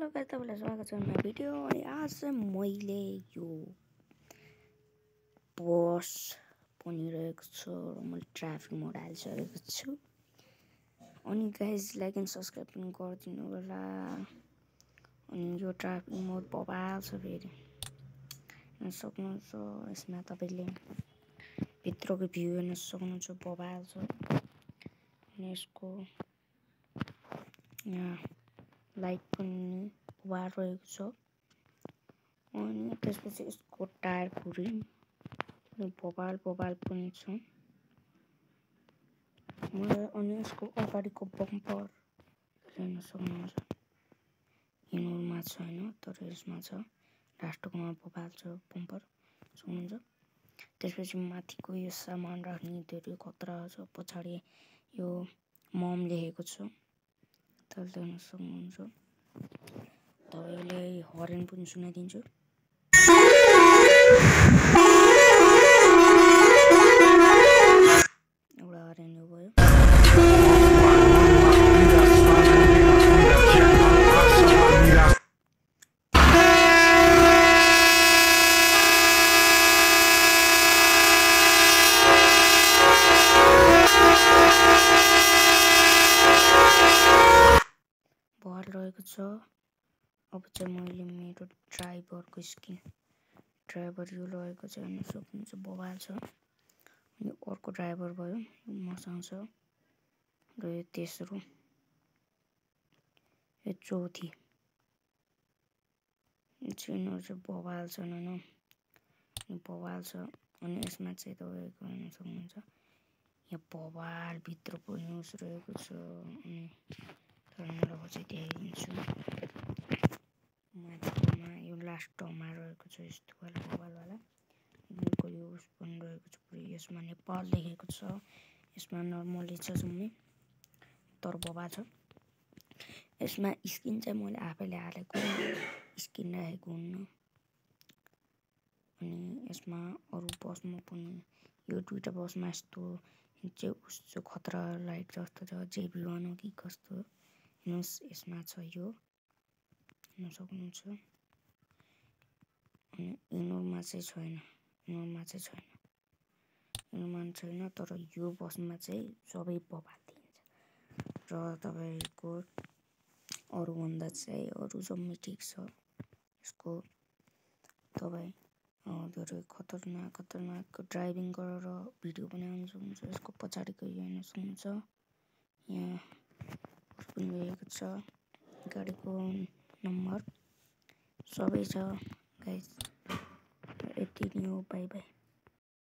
guys तपाईलाई स्वागत छ मेरो भिडियो अनि आज मैले यो बस बनिरहेको छु र मैले ट्राफिक मोड हालिसकेको छु अनि गाइस लाइक एन्ड सब्स्क्राइब पनि गरिदिनु होला अनि यो ट्राफिक मोड बबाल छ फेरि हेर्न सक्नुहुन्छ यसमा तपाईले भित्रको भ्यू हेर्न सक्नुहुन्छ बबाल छ अनि यसको यहाँ लाइट पनि वार रहेको छ अनि त्यसपछि यसको टायर पुरै बबाल पनि छ अनि यसको अगाडिको बम्पर हेर्न सक्नुहुन्छ हिँड्नुमा छैन तर यसमा छ लास्टकोमा बबाल छ बम्पर सक्नुहुन्छ त्यसपछि माथिको यो सामान राख्ने धेरै खतरा छ पछाडि यो मम लेखेको छ तपाईले हेर्न सक्नुहुन्छ तपाईले हर्न पनि सुनाइदिन्छु एउटा हर्न यो भयो बहार रहेको छ अब चाहिँ मैले मेरो ड्राइभरको स्किन ड्राइभर यो रहेको छ हेर्न सक्नुहुन्छ बबाल छ अनि अर्को ड्राइभर भयो मसँग छ र यो तेस्रो यो चौथी यिनीहरू चाहिँ बबाल छन् होइन बबाल छ अनि यसमा चाहिँ तपाईँको हेर्न सक्नुहुन्छ यहाँ बबाल भित्रको न्युज रहेको छ अनि तरलाई चाहिँ देखाइदिन्छु माथिमा यो लास्ट टर्ममा रहेको छ यस्तो वाला बबालवाला यो उस पनि रहेको छ पुरै यसमा नेपाल लेखेको छ यसमा नर्मली छ जम्मै तर बबाल छ यसमा स्किन चाहिँ मैले आफैले हालेको स्किन राखेको हुन्न अनि यसमा अरू बसमा पनि यो दुईटा बसमा यस्तो चाहिँ उस खतरा लाइट जस्तो छ JB1 हो कि कस्तो हेर्नुहोस् यसमा छ यो हेर्न सक्नुहुन्छ अनि इनोरमा चाहिँ छैन तर यो बसमा चाहिँ सबै बबाल दिन्छ र तपाईको अरूभन्दा चाहिँ अरू जम्मै ठिक छ यसको तपाईँ धेरै खतरनाक ड्राइभिङ गरेर भिडियो बनाउन सक्नुहुन्छ यसको पछाडिको यो हेर्न सक्नुहुन्छ यहाँ पनि लेखेको छ गाडीको नम्बर सबै छ गाइस यति नै हो बाइ बाइ